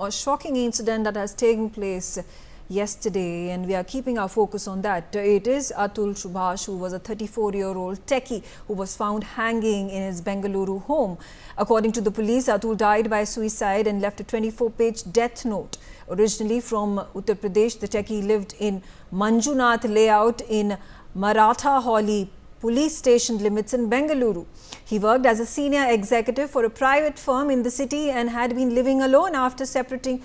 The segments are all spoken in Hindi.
A shocking incident that has taken place yesterday, and we are keeping our focus on that. It is Atul Subhash, who was a 34-year-old techie who was found hanging in his Bengaluru home. According to the police, Atul died by suicide and left a 24-page death note. Originally from Uttar Pradesh, the techie lived in Manjunath layout in Maratha Holi police station limits in Bengaluru. He worked as a senior executive for a private firm in the city and had been living alone after separating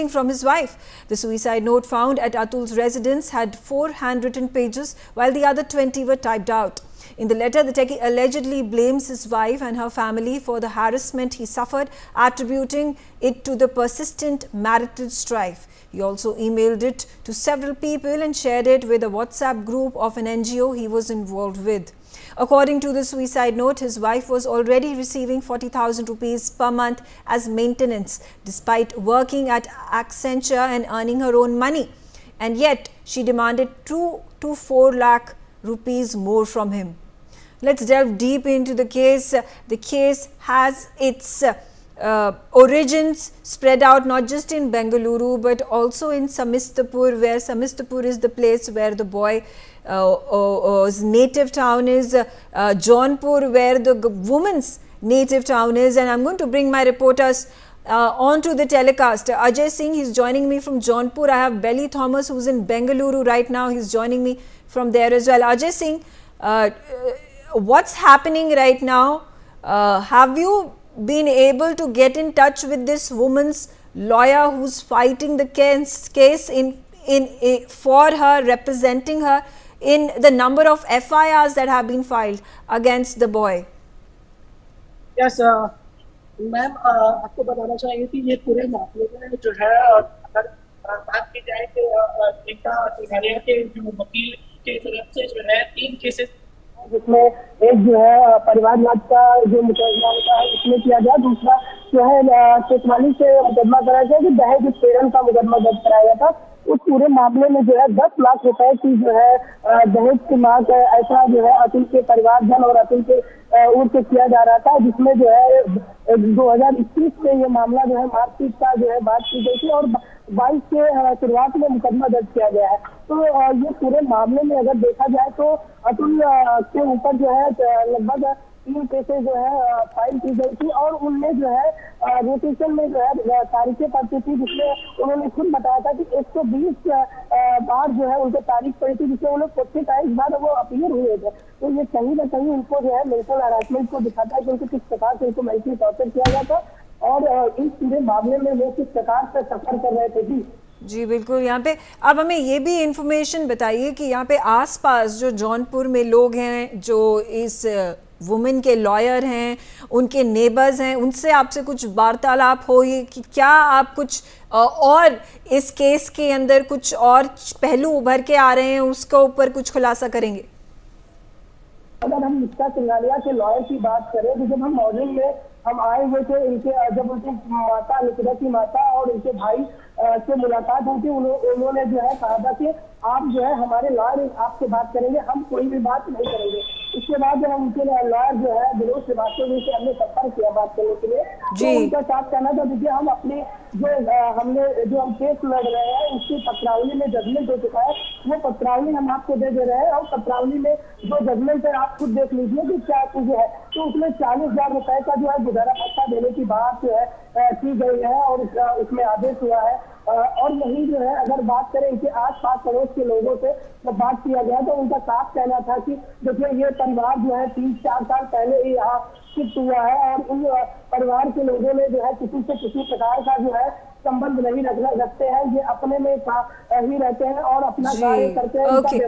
from his wife. The suicide note found at Atul's residence had 4 handwritten pages, while the other 20 were typed out. In the letter, the techie allegedly blames his wife and her family for the harassment he suffered, attributing it to the persistent marital strife. He also emailed it to several people and shared it with a WhatsApp group of an NGO he was involved with. According to the suicide note, his wife was already receiving 40,000 rupees per month as maintenance, despite working at Accenture and earning her own money. And yet, she demanded 2 to 4 lakh rupees more from him. Let's delve deep into the case. The case has its origins spread out not just in Bengaluru but also in Samistapur, where Samistapur is the place where the boy's native town is, Jaunpur, where the woman's native town is. And I'm going to bring my reporters onto the telecast. Ajay Singh, he's joining me from Jaunpur. I have Belly Thomas, who's in Bengaluru right now. He's joining me from there as well. Ajay Singh, what's happening right now? Have you been able to get in touch with this woman's lawyer who's fighting the case for her, representing her in the number of FIRs that have been filed against the boy? Yes, ma'am आपको बताना चाहिए कि ये पूरे मामले में जो है अगर बात की जाए कि एकता तिवारिया के जो वकील के तरफ से जो है 3 केसेस, जिसमें एक जो है परिवारवाद का जो मुकदमा होता है इसमें किया गया, दूसरा जो है 44 से मुकदमा कराया गया कि दहेज उत्पीड़न का मुकदमा दर्ज कराया गया था। उस पूरे मामले में जो है 10 लाख रुपए की जो है दहेज की मांग ऐसा जो है अतुल के परिवारजन और अतुल के ओर से किया जा रहा था, जिसमें जो है 2021 से ये मामला जो है मारपीट का जो है बात की गई थी और 22 के शुरुआत में मुकदमा दर्ज किया गया है। तो ये पूरे मामले में अगर देखा जाए तो अतुल के ऊपर जो है लगभग 3 केसेस जो है फाइल की गई थी और उनमें जो है रोटेशन में जो है तारीखें पड़ती थी, जिसमें उन्होंने खुद बताया था कि 120 बार जो है उनको तारीख पड़ी थी, जिसमें उन्हें 45 बार वो अपीयर हुए थे। तो ये कहीं ना कहीं उनको जो है मेंटल हरासमेंट को दिखाता है कि उनको किस प्रकार से उनको मेंटली टॉर्चर किया गया था और इस पूरे मामले में वो किस प्रकार से सफर कर रहे थे। जी बिल्कुल। यहाँ पे अब हमें ये भी इंफॉर्मेशन बताइए कि यहाँ पे आसपास जो जौनपुर में लोग हैं, जो इस वुमेन के लॉयर हैं, उनके नेबर्स हैं, उनसे आपसे कुछ वार्तालाप हो ये कि क्या आप कुछ और इस केस के अंदर कुछ और पहलू उभर के आ रहे हैं, उसका ऊपर कुछ खुलासा करेंगे? अगर हम निष्ठा सिंघानिया के लॉयर की बात करें तो जब हम मॉर्निंग में हम आए हुए थे, इनके जब उनकी माता निकिता की माता और उनके भाई से मुलाकात हुई थी, उन्होंने जो है कहा था कि आप जो है हमारे लॉयर आपसे बात करेंगे, हम कोई भी बात नहीं करेंगे। इसके बाद जब हम उनके लॉयर जो है विनोद श्रीवास्तव से हमने संपर्क किया बात करने के लिए, तो उनका साथ कहना था देखिए हम अपने जो हम केस लड़ रहे हैं उसकी पत्रावली में जजमेंट हो चुका है, वो पत्रावली हम आपको दे रहे हैं और पत्रावली में जो जजमेंट है आप खुद देख लीजिए कि क्या चीज है। तो उसमें 40,000 रुपए का जो है गुजारा भत्ता देने की बात जो है की गई है और उसमें आदेश हुआ है। और यही जो है अगर बात करें इनके आस-पास पड़ोस के लोगों से जब बात किया गया तो उनका साफ कहना था कि देखिए ये परिवार जो है 3-4 साल पहले ही यहाँ शिफ्ट हुआ है और उन परिवार के लोगों ने जो है किसी से किसी प्रकार का जो है संबंध नहीं रखते हैं, ये अपने में ही रहते हैं और अपना कार्य करते हैं।